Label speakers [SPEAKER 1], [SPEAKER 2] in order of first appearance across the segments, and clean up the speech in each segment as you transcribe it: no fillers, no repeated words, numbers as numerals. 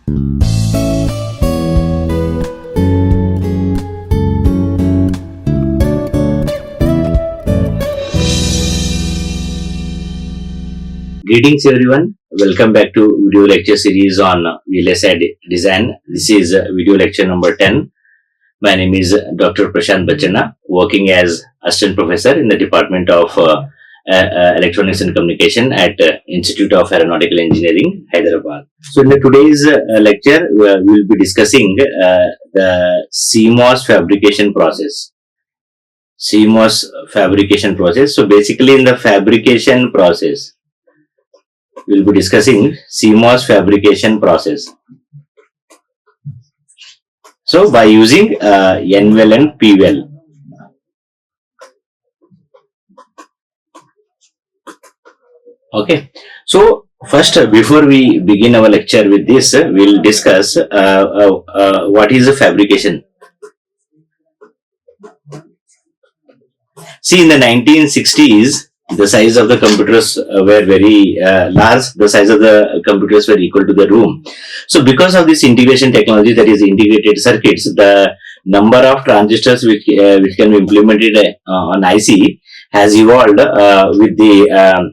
[SPEAKER 1] Greetings everyone, welcome back to video lecture series on VLSI design. This is video lecture number 10. My name is Dr. Prashant Bachanna, working as assistant professor in the Department of Electronics and Communication at Institute of Aeronautical Engineering, Hyderabad. So in today's lecture, we will be discussing the CMOS fabrication process. CMOS fabrication process. So basically in the fabrication process, we will be discussing CMOS fabrication process. So by using N-well and P-well. Okay. So first, before we begin our lecture with this, we will discuss what is a fabrication. See, in the 1960s, the size of the computers were very large. The size of the computers were equal to the room. So because of this integration technology, that is integrated circuits, the number of transistors which can be implemented on IC has evolved with the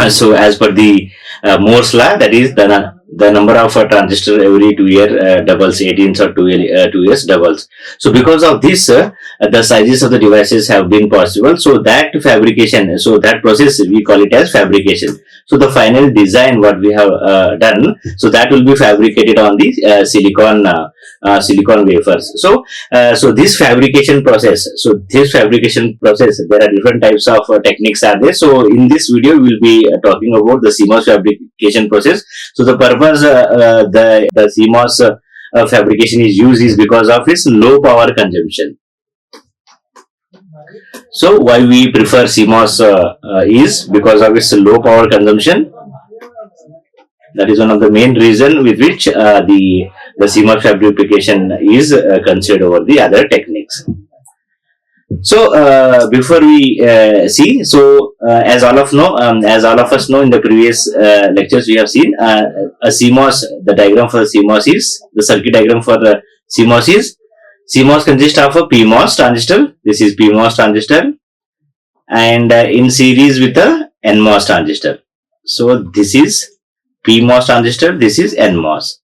[SPEAKER 1] so as per the Moore's law, that is the number of transistor every 2 year doubles, 18s or 2 years doubles. So because of this, the sizes of the devices have been possible. So that fabrication, so that process we call it as fabrication. So the final design what we have done, so that will be fabricated on the silicon wafers. So this fabrication process, there are different types of techniques are there. So in this video we will be talking about the CMOS fabrication process. So the purpose the CMOS fabrication is used is because of its low power consumption. So why we prefer CMOS is because of its low power consumption. That is one of the main reason with which the CMOS fabrication is considered over the other techniques. So before we see, so as all of us know, in the previous lectures we have seen a CMOS. The diagram for CMOS is the circuit diagram for CMOS is CMOS consists of a PMOS transistor. This is PMOS transistor, and in series with a NMOS transistor. So this is PMOS transistor. This is NMOS.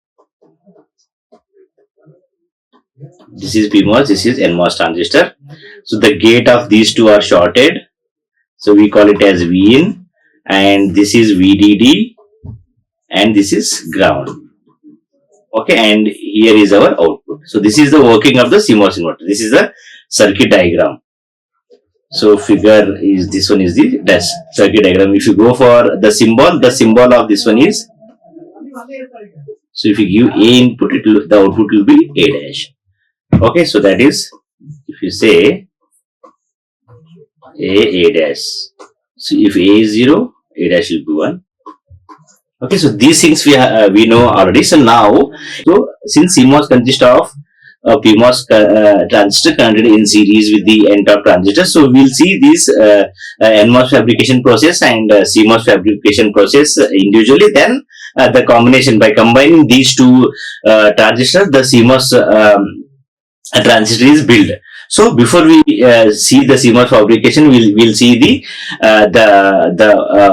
[SPEAKER 1] This is PMOS. This is NMOS transistor. So the gate of these two are shorted. So we call it as Vin, and this is VDD, and this is ground. Okay, and here is our output. So this is the working of the CMOS inverter. This is the circuit diagram. So figure is this one is the circuit diagram. If you go for the symbol of this one is, so if you give A input, the output will be A dash. Okay, so that is, if you say A dash, so if A is 0, A dash will be 1. Okay, so these things we know already. So now, since CMOS consists of PMOS transistor connected in series with the N-top transistor, so we'll see this NMOS fabrication process and CMOS fabrication process individually. Then the combination, by combining these two transistors, the CMOS transistor is built. So before we see the CMOS fabrication, we'll see the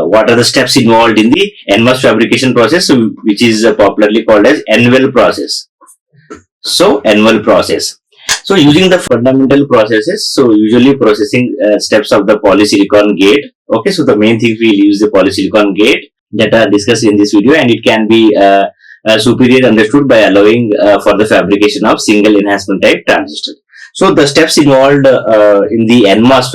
[SPEAKER 1] what are the steps involved in the NMOS fabrication process, which is popularly called as N-well process. So N-well process. So using the fundamental processes, so usually processing steps of the polysilicon gate. Okay, so the main thing we'll use the polysilicon gate that are discussed in this video, and it can be superior understood by allowing for the fabrication of single enhancement type transistor. So the steps involved in the NMOS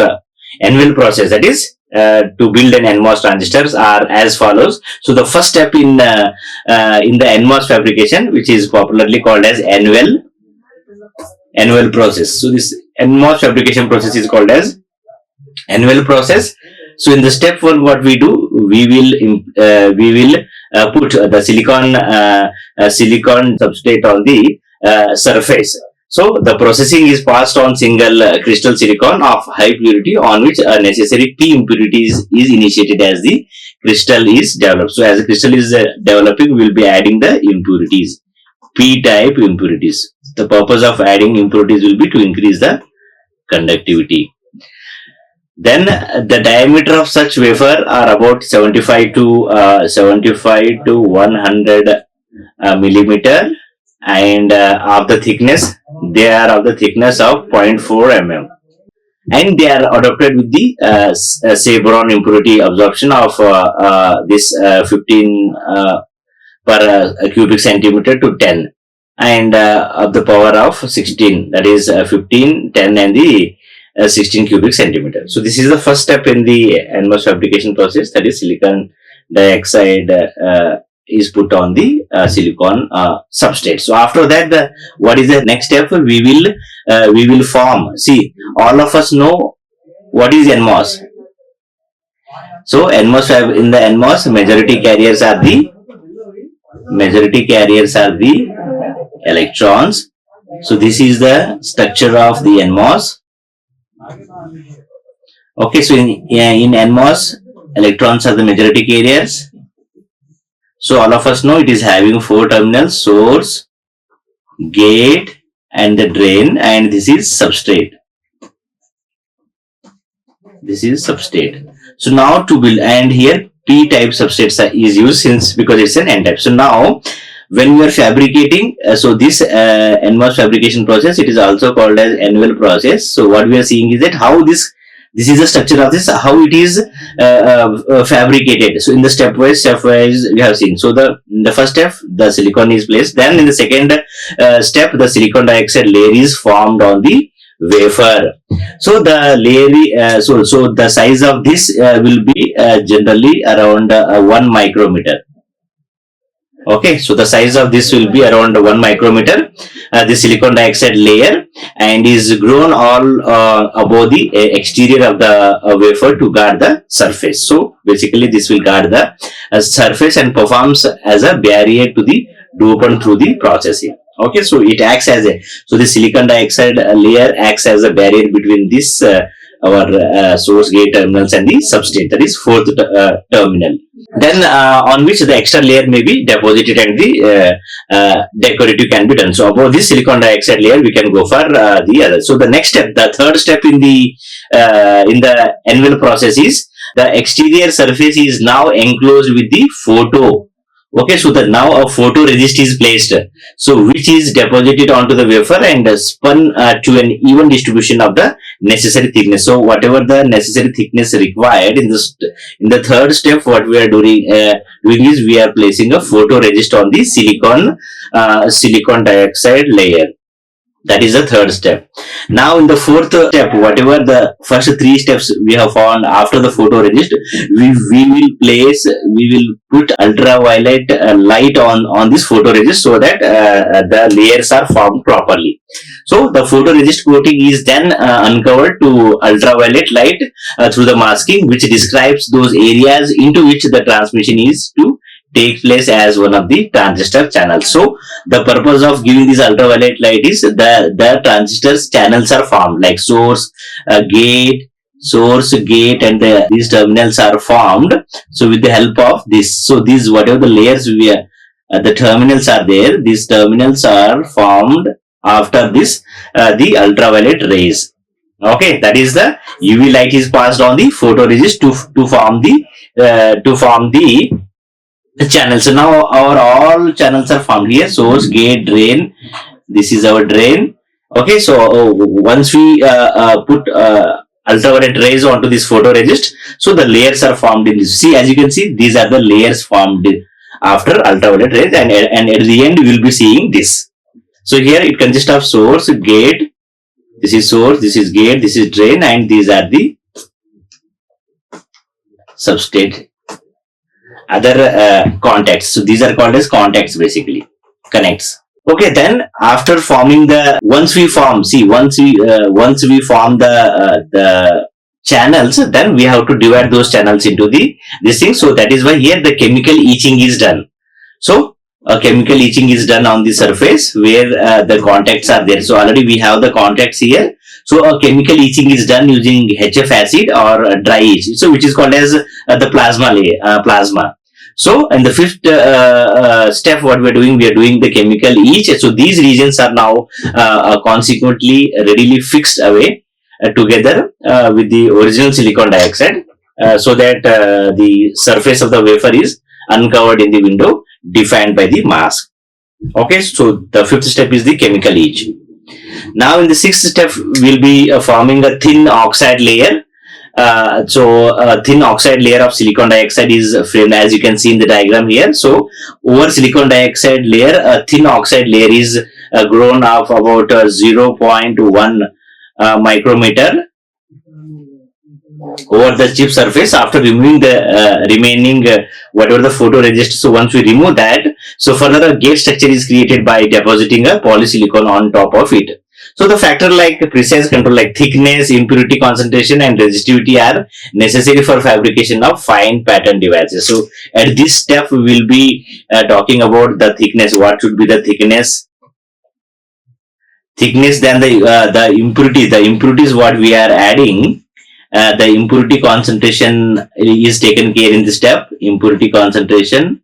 [SPEAKER 1] N-well process, that is to build an NMOS transistors, are as follows. So the first step in the NMOS fabrication, which is popularly called as N-well process. So this NMOS fabrication process is called as N-well process. So in the step 1, what we do, we will put the silicon substrate on the surface. So the processing is passed on single crystal silicon of high purity, on which a necessary P impurities is initiated as the crystal is developed. So as a crystal is developing, we will be adding the impurities, p-type impurities. The purpose of adding impurities will be to increase the conductivity. Then the diameter of such wafer are about 75 to 100 millimeter, and of the thickness, they are of the thickness of 0.4 mm, and they are adopted with the say boron impurity absorption of this 15 per cubic centimeter to 10, and of the power of 16, that is 15, 10 and the 16 cubic centimeter. So this is the first step in the NMOS fabrication process, that is silicon dioxide is put on the silicon substrate. So after that, what is the next step? We will form. See, all of us know what is NMOS. So NMOS, in the NMOS, majority carriers are the electrons. So this is the structure of the NMOS. Okay, so in NMOS, electrons are the majority carriers. So all of us know it is having 4 terminals: source, gate and the drain, and this is substrate. So now to build, and here p-type substrates is used because it's an n-type. So now when we are fabricating, so this NMOS fabrication process, it is also called as annual process. So what we are seeing is that how this is the structure of this, how it is fabricated. So in the stepwise we have seen. So the first step, the silicon is placed. Then in the second step, the silicon dioxide layer is formed on the wafer. So the layer, so the size of this will be generally around 1 micrometer. Okay, so the size of this will be around 1 micrometer, the silicon dioxide layer, and is grown all above the exterior of the wafer to guard the surface. So basically this will guard the surface and performs as a barrier to the dopant through the processing. Okay, so it acts as so the silicon dioxide layer acts as a barrier between this our source gate terminals and the substrate, that is 4th terminal. Then on which the extra layer may be deposited and the decorative can be done. So above this silicon dioxide layer, we can go for the other. So the next step, the third step in the annual process is the exterior surface is now enclosed with the photo. Okay, so now a photoresist is placed, so which is deposited onto the wafer and spun to an even distribution of the necessary thickness. So whatever the necessary thickness required in the third step, what we are doing is we are placing a photoresist on the silicon dioxide layer. That is the third step. Now in the fourth step, whatever the first 3 steps we have found after the photoresist, we will put ultraviolet light on this photoresist so that the layers are formed properly. So the photoresist coating is then uncovered to ultraviolet light through the masking, which describes those areas into which the transmission is to take place as one of the transistor channels. So the purpose of giving this ultraviolet light is the transistors channels are formed, like source, gate, and these terminals are formed. So with the help of this, so these whatever the layers the terminals are there, these terminals are formed after this the ultraviolet rays. Okay, that is the UV light is passed on the photoresist to form the channel. So now our all channels are formed here: source, gate, drain. This is our drain. Okay, so once we put ultraviolet rays onto this photoresist, so the layers are formed in this. See, as you can see, these are the layers formed after ultraviolet rays, and at the end we will be seeing this. So here it consists of source, gate. This is source, this is gate, this is drain, and these are the substrate. Other contacts. So these are called as contacts, basically connects. Okay, then after forming once we form the channels, then we have to divide those channels into this thing. So that is why here the chemical etching is done. So chemical etching is done on the surface where the contacts are there. So already we have the contacts here. So a chemical etching is done using HF acid or dry etch, so which is called as the plasma layer, plasma. So in the fifth step, what we are doing the chemical etch. So these regions are now consequently readily fixed away together with the original silicon dioxide, so that the surface of the wafer is uncovered in the window defined by the mask. Okay, so the fifth step is the chemical etch. Now in the sixth step, we'll be forming a thin oxide layer. So a thin oxide layer of silicon dioxide is framed, as you can see in the diagram here. So over silicon dioxide layer, a thin oxide layer is grown of about 0.1 micrometer over the chip surface after removing the remaining whatever the photoresist. So once we remove that, so further a gate structure is created by depositing a polysilicon on top of it. So the factor like precise control like thickness, impurity concentration and resistivity are necessary for fabrication of fine pattern devices. So at this step we will be talking about the thickness. What should be the thickness? Then the impurity. The impurity is what we are adding. The impurity concentration is taken care in this step. Impurity concentration.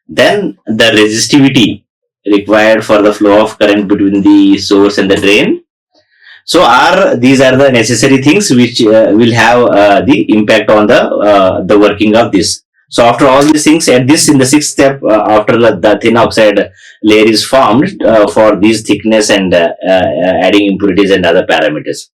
[SPEAKER 1] Then the resistivity required for the flow of current between the source and the drain. So these are the necessary things which will have the impact on the working of this. So after all these things, at this in the sixth step, after the thin oxide layer is formed for these thickness and adding impurities and other parameters.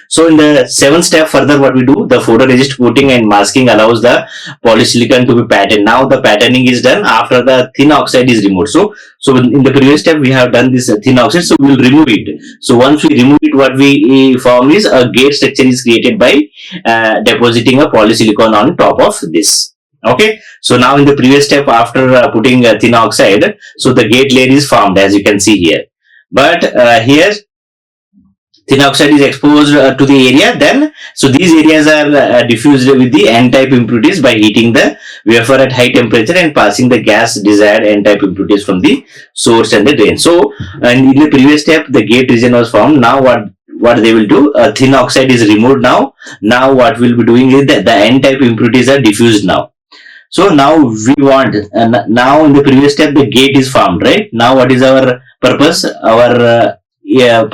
[SPEAKER 1] So in the seventh step, further what we do, the photoresist coating and masking allows the polysilicon to be patterned. Now the patterning is done after the thin oxide is removed. So in the previous step we have done this thin oxide, so we will remove it. So once we remove it, what we form is a gate structure is created by depositing a polysilicon on top of this. Okay, so now in the previous step, after putting thin oxide, so the gate layer is formed, as you can see here. But here thin oxide is exposed to the area, then so these areas are diffused with the n-type impurities by heating the wafer at high temperature and passing the gas desired n-type impurities from the source and the drain. So in the previous step the gate region was formed. Now what they will do, thin oxide is removed. Now what we'll be doing is that the n-type impurities are diffused now. So now we want, now in the previous step the gate is formed, right? Now what is our purpose? Our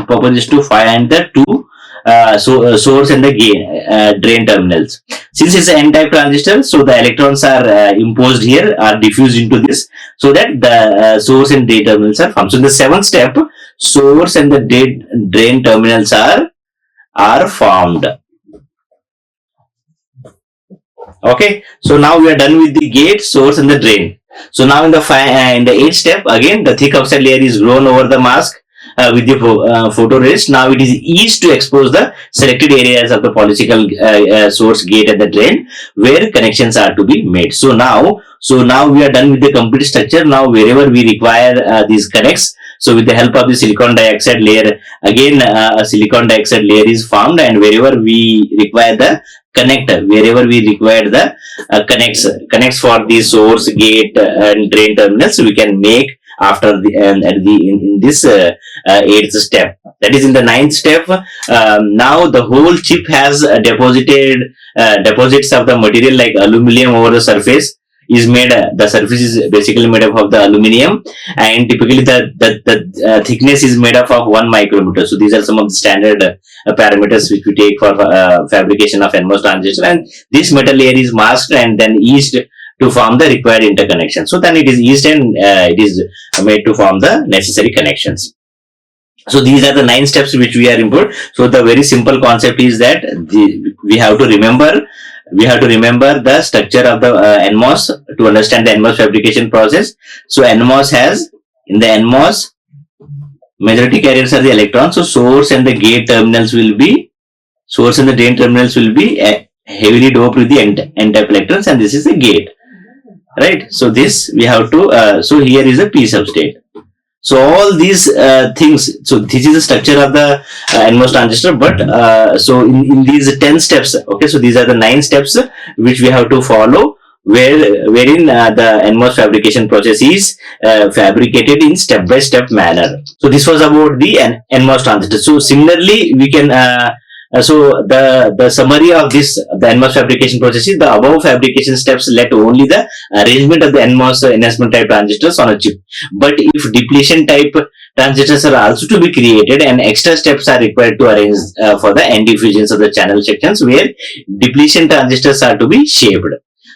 [SPEAKER 1] purpose is to find the two source and the drain terminals. Since it's an n-type transistor, so the electrons are imposed here, are diffused into this, so that the source and drain terminals are formed. So in the seventh step, source and the drain terminals are formed. Okay, so now we are done with the gate, source and the drain. So now in the eighth step, again the thick oxide layer is grown over the mask with the photoresist. Now it is easy to expose the selected areas of the polysilicon source, gate and the drain where connections are to be made. So now we are done with the complete structure. Now wherever we require these connects, so with the help of the silicon dioxide layer, again a silicon dioxide layer is formed, and wherever we require the connector, wherever we require the connects for the source, gate and drain terminals, we can make after the in this eighth step. That is in the ninth step. Now the whole chip has deposits of the material like aluminum over the surface is made. The surface is basically made up of the aluminum, and typically the thickness is made up of 1 micrometer. So these are some of the standard parameters which we take for fabrication of NMOS transistor, and this metal layer is masked and then etched to form the required interconnection. So then it is etched and it is made to form the necessary connections. So these are the 9 steps which we are input. So the very simple concept is that we have to remember the structure of the NMOS to understand the NMOS fabrication process. So NMOS has, in the NMOS, majority carriers are the electrons. So source and the gate terminals will be, source and the drain terminals will be heavily doped with the n-type electrons, and this is the gate, right? So this we have to, so here is a P substrate. So all these things, so this is the structure of the NMOS transistor, but so in these 10 steps, okay, so these are the 9 steps which we have to follow wherein the NMOS fabrication process is fabricated in step-by-step manner. So this was about the NMOS transistor. So similarly, we can so the summary of this, the NMOS fabrication process is the above fabrication steps led to only the arrangement of the NMOS enhancement type transistors on a chip. But if depletion type transistors are also to be created, and extra steps are required to arrange for the end diffusions of the channel sections where depletion transistors are to be shaped.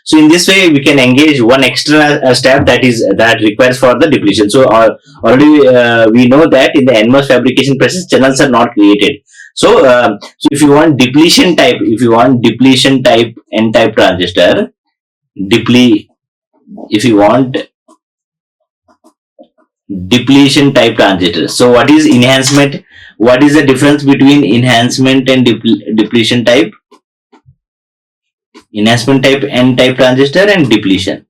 [SPEAKER 1] So in this way, we can engage one extra step that requires for the depletion. So already we know that in the NMOS fabrication process, channels are not created. So if you want depletion type N-type transistor, if you want depletion type transistor. So what is enhancement? What is the difference between enhancement and depletion type? Enhancement type N-type transistor and depletion.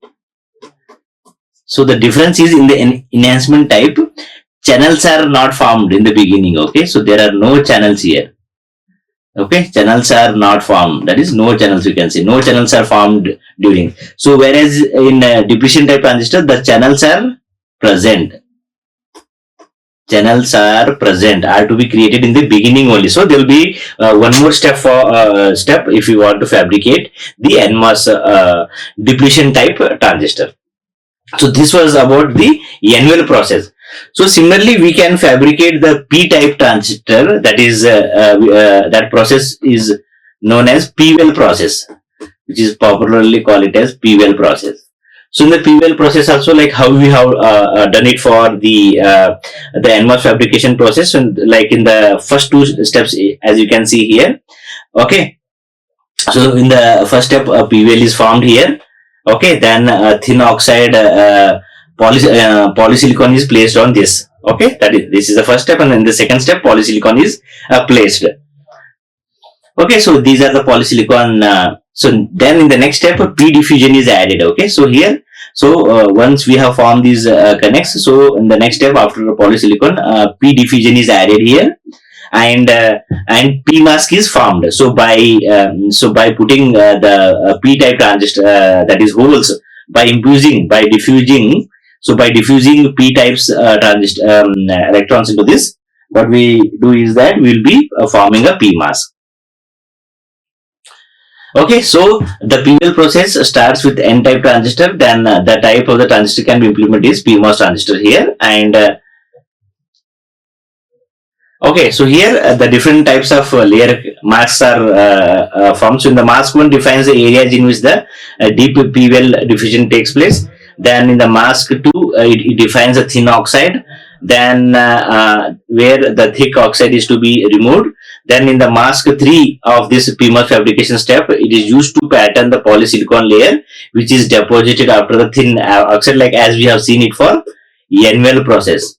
[SPEAKER 1] So the difference is in the enhancement type, channels are not formed in the beginning. Okay, so there are no channels here. Okay, channels are not formed. That is, no channels, you can say. No channels are formed during. So whereas in depletion type transistor, the channels are present. Channels are to be created in the beginning only. So there will be one more step if you want to fabricate the NMOS depletion type transistor. So this was about the N-well process. So similarly, we can fabricate the P-type transistor. That is that process is known as P-well process, which is popularly called it as P-well process. So in the P-well process also, like how we have done it for the NMOS fabrication process, and like in the first two steps, as you can see here. Okay, so in the first step, P-well is formed here. Okay, then thin oxide polysilicon is placed on this. Okay, this is the first step, and then the second step, polysilicon is placed. Okay, so these are the polysilicon. So then in the next step, P diffusion is added. Okay, so here, so once we have formed these connects, so in the next step after the polysilicon, P diffusion is added here, and P mask is formed. So by putting the P type transistor, that is holes, by diffusing. So by diffusing P types transistor electrons into this, what we do is that we will be forming a P mask. Okay, so the P-well process starts with N-type transistor. Then the type of the transistor can be implemented is PMOS transistor here. And okay, so here the different types of layer masks are formed. So in the mask 1 defines the areas in which the deep P-well diffusion takes place. Then in the mask 2, it defines a thin oxide. Then where the thick oxide is to be removed. Then in the mask 3 of this PMOS fabrication step, it is used to pattern the polysilicon layer, which is deposited after the thin oxide, like as we have seen it for N-well process.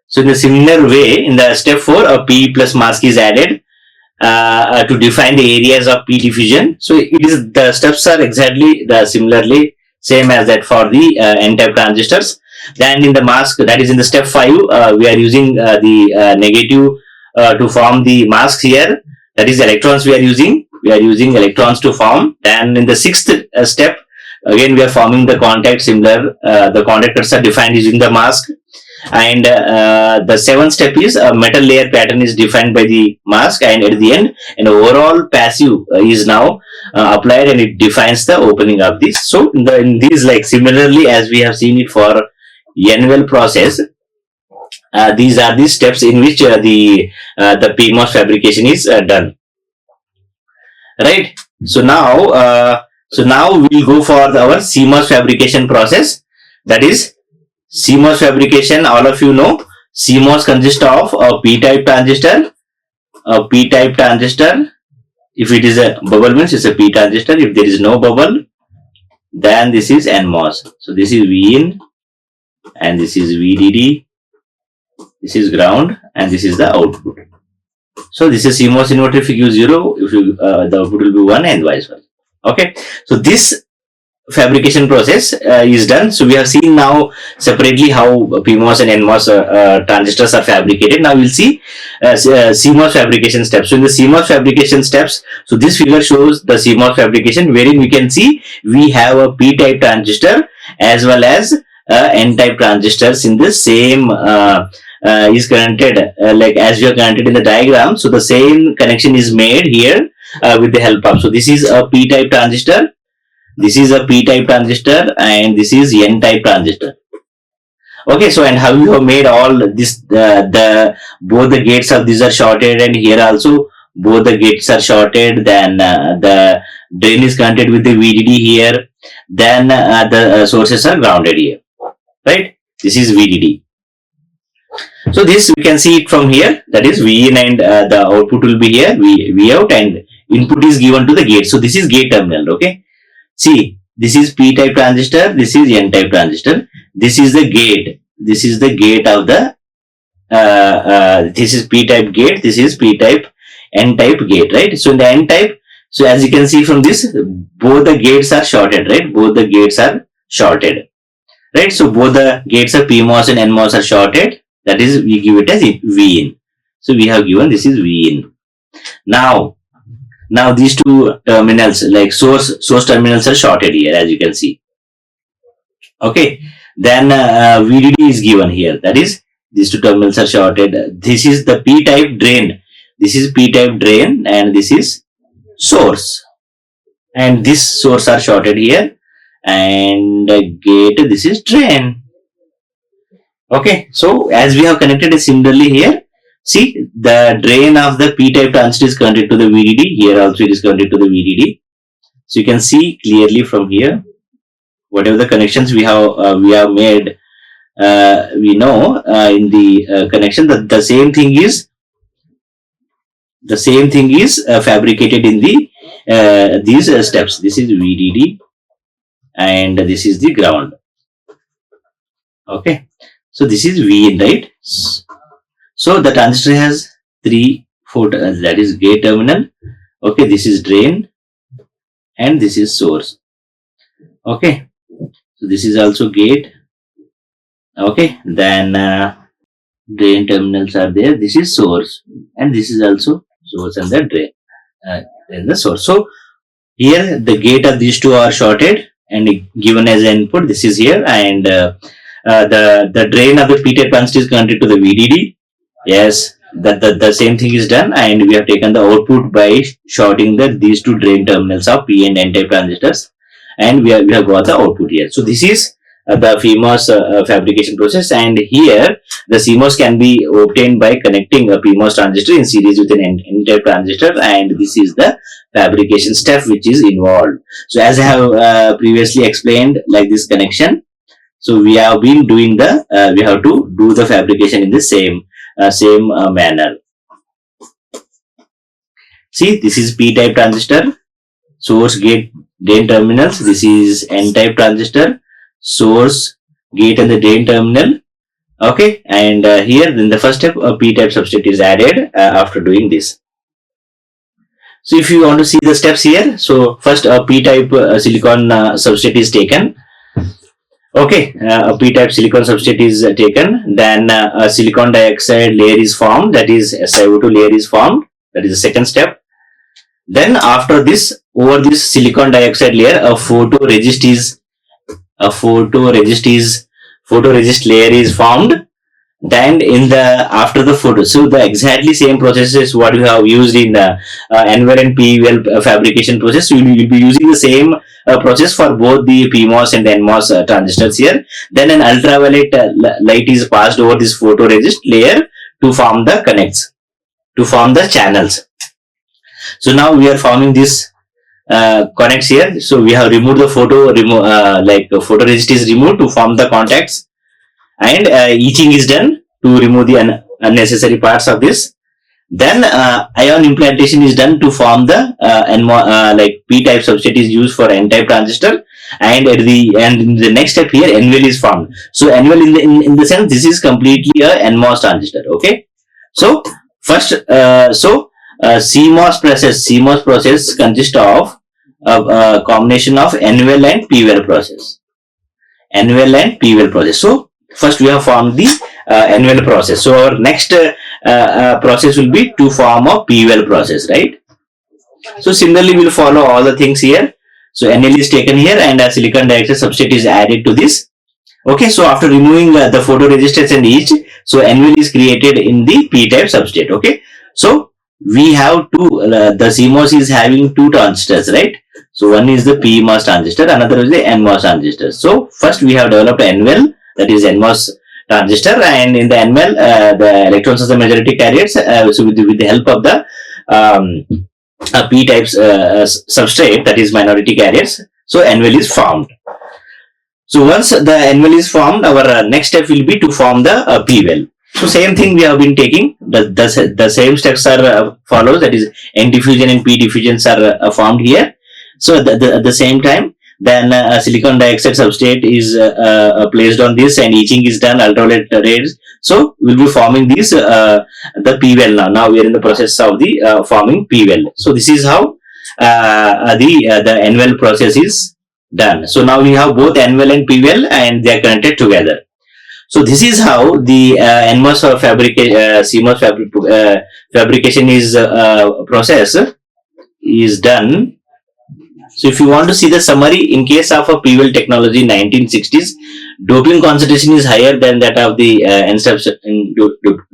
[SPEAKER 1] So in a similar way, in the step 4, a P plus mask is added to define the areas of P diffusion. So it is, the steps are exactly similarly same as that for the N-type transistors. Then in the mask, that is in the step 5, we are using the negative to form the masks here. That is electrons we are using. We are using electrons to form. Then in the 6th step, again we are forming the contact similar. The contactors are defined using the mask. And the 7th step is a metal layer pattern is defined by the mask. And at the end, an overall passive is now applied, and it defines the opening of this. So in these, like similarly as we have seen it for N-well process, these are the steps in which the PMOS fabrication is done. Right. So now we'll go for our CMOS fabrication process. That is CMOS fabrication. All of you know CMOS consists of a P-type transistor. A P-type transistor. If it is a bubble, means it's a P transistor. If there is no bubble, then this is NMOS. So this is Vin, and this is VDD. This is ground, and this is the output. So this is CMOS inverter. If you give 0, if you the output will be 1, and vice versa. Okay. So this fabrication process is done. So we have seen now separately how PMOS and NMOS transistors are fabricated. Now we'll see CMOS fabrication steps. So in the CMOS fabrication steps, so this figure shows the CMOS fabrication, wherein we can see we have a P-type transistor as well as N-type transistors in the same is connected like as we are connected in the diagram. So the same connection is made here with the help of. So this is a P-type transistor. This is a P-type transistor and this is N-type transistor. Okay, so and how you have made all this, the both the gates of these are shorted, and here also both the gates are shorted. Then the drain is connected with the VDD here. Then the sources are grounded here, right? This is VDD. So this we can see it from here. That is V in, and the output will be here, V out, and input is given to the gate. So this is gate terminal. Okay. See, this is P-type transistor, this is N-type transistor, this is the gate, this is the gate of the, this is P-type gate, this is P-type, N-type gate, right? So in the N-type, so as you can see from this, both the gates are shorted, right? Both the gates are shorted, right? So both the gates of PMOS and NMOS are shorted, that is, we give it as V in. So we have given this is V in. Now these two terminals, like source terminals, are shorted here, as you can see. Okay, then VDD is given here. That is, these two terminals are shorted. This is the P-type drain. This is P-type drain, and this is source. And this source are shorted here, and gate. This is drain. Okay, so as we have connected it similarly here. See, the drain of the P-type transistor is connected to the VDD. Here also it is connected to the VDD. So you can see clearly from here, whatever the connections we have made, we know in the connection that the same thing is fabricated in the these steps. This is VDD, and this is the ground. Okay, so this is V in, right? So the transistor has 3 photons, that is gate terminal. Okay, this is drain and this is source. Okay, so this is also gate. Okay, then drain terminals are there. This is source, and this is also source and the drain, then the source. So here the gate of these two are shorted and given as input. This is here, and the drain of the P-type transistor is connected to the VDD. Yes, the same thing is done, and we have taken the output by shorting these two drain terminals of P and N-type transistors, and we have got the output here. So this is the CMOS fabrication process, and here the CMOS can be obtained by connecting a PMOS transistor in series with an N-type transistor, and this is the fabrication step which is involved. So as I have previously explained, like this connection, so we have been doing we have to do the fabrication in the same manner. See, this is P-type transistor, source, gate, drain terminals. This is N-type transistor, source, gate and the drain terminal. Okay, and here in the first step a P-type substrate is added after doing this. So if you want to see the steps here, so first a P-type silicon substrate is taken. Okay, a P-type silicon substrate is taken, then a silicon dioxide layer is formed, that is SiO2 layer is formed, that is the second step. Then after this, over this silicon dioxide layer, a photoresist layer is formed. Then in the after the photo, so the exactly same process is what we have used in the NVL and PVL fabrication process. So you will be using the same process for both the PMOS and NMOS transistors here. Then an ultraviolet light is passed over this photoresist layer to form the connects, to form the channels. So now we are forming this connects here. So we have removed the photoresist is removed to form the contacts, and etching is done to remove the unnecessary parts of this. Then ion implantation is done to form the P-type substrate is used for N-type transistor, and in the next step here NVL is formed. So NVL in the sense this is completely a NMOS transistor. Okay, so first CMOS process consists of a combination of N-well and P-well process. N-well and P-well process. So first we have formed the N-well process. So our next process will be to form a P-well process, right? So similarly, we'll follow all the things here. So NL is taken here and a silicon dioxide substrate is added to this. Okay, so after removing the photoresistors and each, so NL is created in the P-type substrate. Okay, so we have two, the CMOS is having two transistors, right? So one is the PMOS transistor, another is the NMOS transistor. So first we have developed N-well, that is NMOS transistor, and in the N-well, the electrons are the majority carriers. So with the help of the a P-type substrate, that is minority carriers, so N-well is formed. So once the N-well is formed, our next step will be to form the P-well. So same thing we have been taking, the same steps are followed, that is N diffusion and P diffusions are formed here. So at the same time, then silicon dioxide substrate is placed on this and etching is done, ultraviolet rays. So we'll be forming this the P-well now. Now we are in the process of the forming P-well. So this is how the N-well process is done. So now we have both N-well and P-well and they are connected together. So this is how the NMOS fabrication, CMOS fabrication is process is done. So if you want to see the summary, in case of a P-well technology in 1960s, doping concentration is higher than that of the N steps in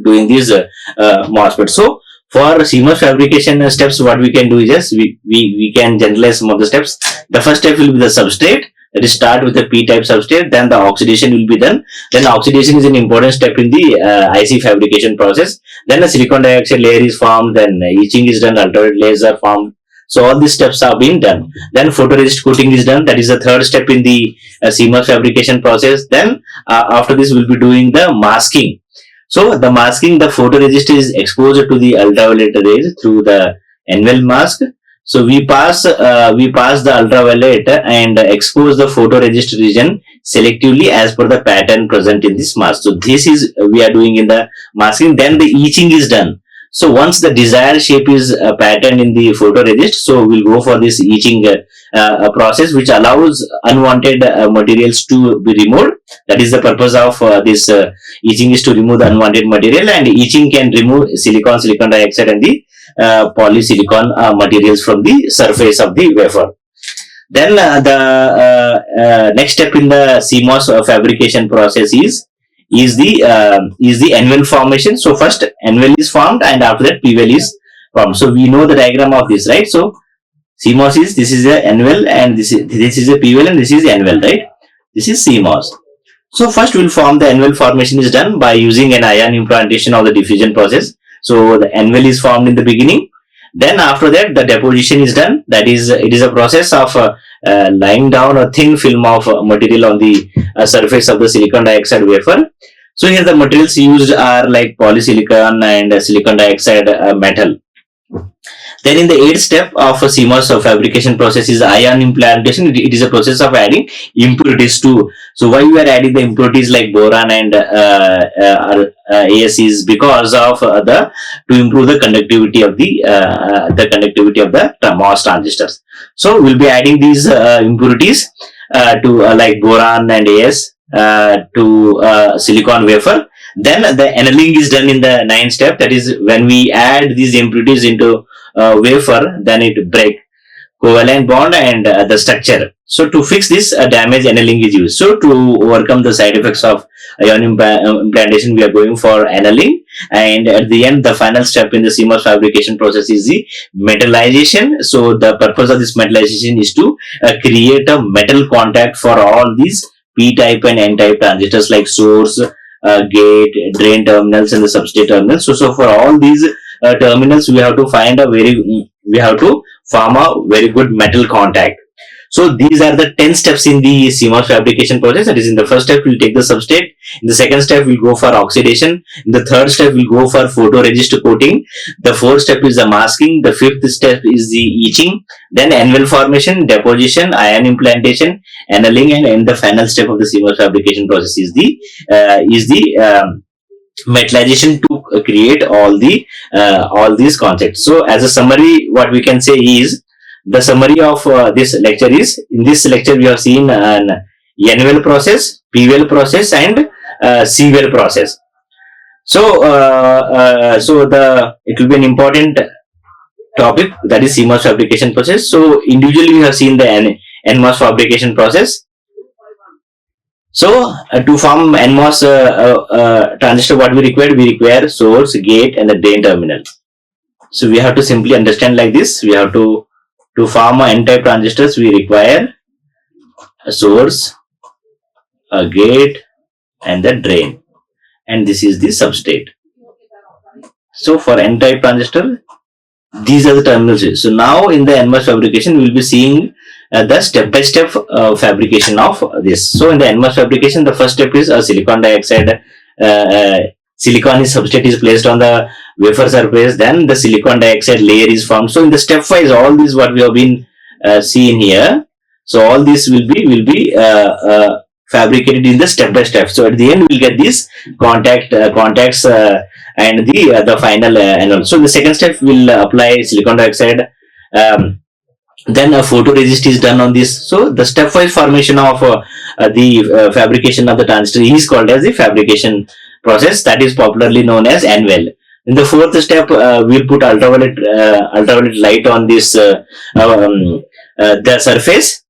[SPEAKER 1] doing these MOSFET. So for CMOS fabrication steps, what we can do is just we can generalize some of the steps. The first step will be the substrate. That is start with the P-type substrate, then the oxidation will be done. Then oxidation is an important step in the IC fabrication process. Then the silicon dioxide layer is formed, then etching is done, ultraviolet layers are formed. So all these steps are being done. Then photoresist coating is done. That is the third step in the CMOS fabrication process. Then after this, we'll be doing the masking. So the masking, the photoresist is exposed to the ultraviolet rays through the N-well mask. So we pass the ultraviolet and expose the photoresist region selectively as per the pattern present in this mask. So this is we are doing in the masking. Then the etching is done. So once the desired shape is patterned in the photoresist, so we'll go for this etching process, which allows unwanted materials to be removed. That is the purpose of this etching, is to remove the unwanted material, and etching can remove silicon dioxide and the polysilicon materials from the surface of the wafer. Then the next step in the CMOS fabrication process is the N-well formation. So first N-well is formed and after that P-well is formed. So we know the diagram of this, right? So CMOS is, this is a N-well and this is a P-well and this is N-well, right? This is CMOS. So first we'll form the N-well formation is done by using an ion implantation or the diffusion process. So the N-well is formed in the beginning. Then after that the deposition is done. That is, it is a process of laying down a thin film of material on the surface of the silicon dioxide wafer. So here the materials used are like polysilicon and silicon dioxide metal. Then in the 8th step of a CMOS fabrication process is ion implantation. It is a process of adding impurities to. So why we are adding the impurities like boron and AS is because of to improve the conductivity of the MOS transistors. So we'll be adding these impurities to like boron and AS to silicon wafer. Then the annealing is done in the 9th step. That is when we add these impurities into wafer, then it break covalent bond and the structure. So to fix this, damage annealing is used. So to overcome the side effects of ion implantation, we are going for annealing. And at the end, the final step in the CMOS fabrication process is the metallization. So the purpose of this metallization is to create a metal contact for all these P-type and N-type transistors like source, gate, drain terminals and the substrate terminals. So for all these terminals, we have to form a very good metal contact. So these are the 10 steps in the CMOS fabrication process. That is, in the first step we'll take the substrate, in the second step we'll go for oxidation, in the third step we'll go for photoresist coating, the fourth step is the masking, the fifth step is the etching, then N-well formation, deposition, ion implantation, annealing, and in the final step of the CMOS fabrication process is the metallization to create all these concepts. So as a summary, what we can say is the summary of this lecture is, in this lecture we have seen an N-well process, P-well process and C-well process. So, it will be an important topic, that is CMOS fabrication process. So individually we have seen the NMOS fabrication process. So to form NMOS transistor, what we require source, gate and the drain terminal. So we have to simply understand like this. We have to form a N-type transistors, we require a source, a gate and the drain, and this is the substrate. So for N-type transistor, these are the terminals. So now in the NMOS fabrication, we will be seeing the step-by-step fabrication of this. So in the NMOS fabrication, the first step is a silicon dioxide. Silicon substrate is placed on the wafer surface. Then the silicon dioxide layer is formed. So in the stepwise, all these what we have been seen here. So all this will be fabricated in the step-by-step. So at the end, we will get these contacts and the final anode. So the second step will apply silicon dioxide. Then a photoresist is done on this. So the stepwise formation of the fabrication of the transistor is called as the fabrication process, that is popularly known as N-well. In the fourth step, we'll put ultraviolet light on this the surface.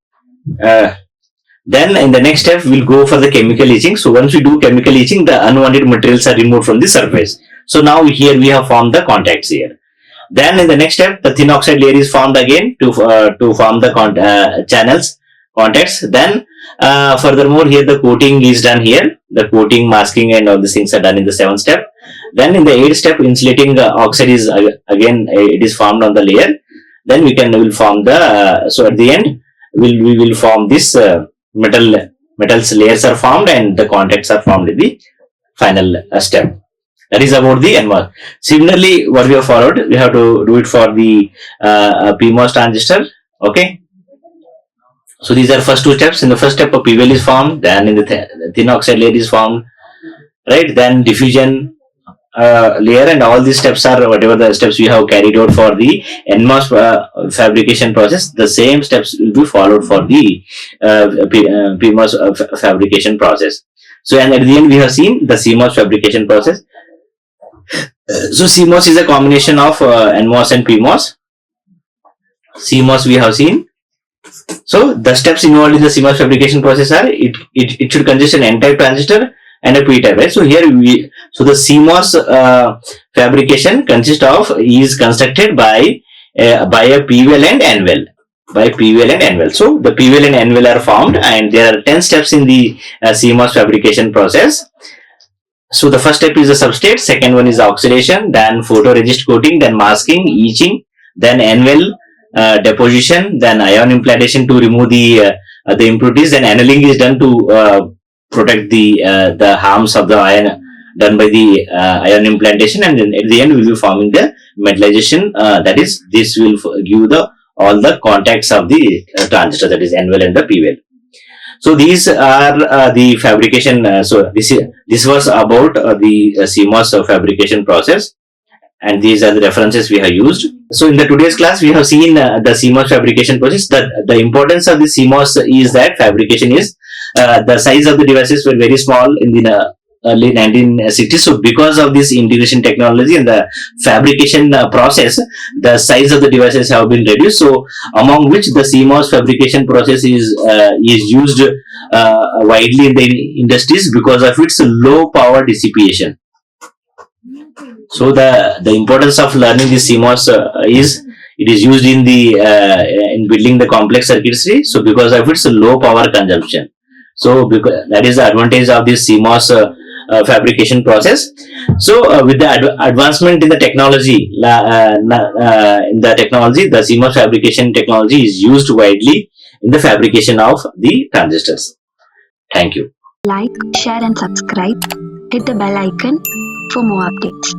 [SPEAKER 1] Then in the next step, we'll go for the chemical etching. So once we do chemical etching, the unwanted materials are removed from the surface. So now here we have formed the contacts here. Then in the next step, the thin oxide layer is formed again to form the contacts. Then furthermore, here the coating is done here. The coating, masking and all these things are done in the seventh step. Then in the eighth step, insulating oxide is again it is formed on the layer. Then we will form the so at the end we will form this metals layers are formed and the contacts are formed in the final step. That is about the NMOS. Similarly, what we have followed, we have to do it for the PMOS transistor. Okay. So these are first two steps. In the first step, a P-well is formed. Then in the thin oxide layer is formed. Right. Then diffusion layer, and all these steps are whatever the steps we have carried out for the NMOS fabrication process. The same steps will be followed for the PMOS fabrication process. So and at the end we have seen the CMOS fabrication process. So CMOS is a combination of NMOS and PMOS. CMOS we have seen. So the steps involved in the CMOS fabrication process are it should consist an N-type transistor and a P-type. Right? So here the CMOS fabrication is constructed by a P-well and N-well. So the P-well and N-well are formed, and there are 10 steps in the CMOS fabrication process. So the first step is the substrate, second one is oxidation, then photoresist coating, then masking, etching, then N-well deposition, then ion implantation to remove the impurities, then annealing is done to protect the harms of the ion done by the ion implantation, and then at the end we will be forming the metallization. That is, this will give all the contacts of the transistor, that is N-well and the P-well. So these are the fabrication. So this was about the CMOS fabrication process, and these are the references we have used. So in the today's class, we have seen the CMOS fabrication process. The importance of the CMOS is that fabrication is the size of the devices were very small in the early 1960s. So because of this integration technology and the fabrication process, the size of the devices have been reduced. So among which the CMOS fabrication process is used widely in the industries because of its low power dissipation. So the importance of learning this CMOS is it is used in in building the complex circuitry. So because of its low power consumption. So because that is the advantage of this CMOS fabrication process. So with the advancement in the technology, the CMOS fabrication technology is used widely in the fabrication of the transistors. Thank you.
[SPEAKER 2] Like, share and subscribe. Hit the bell icon for more updates.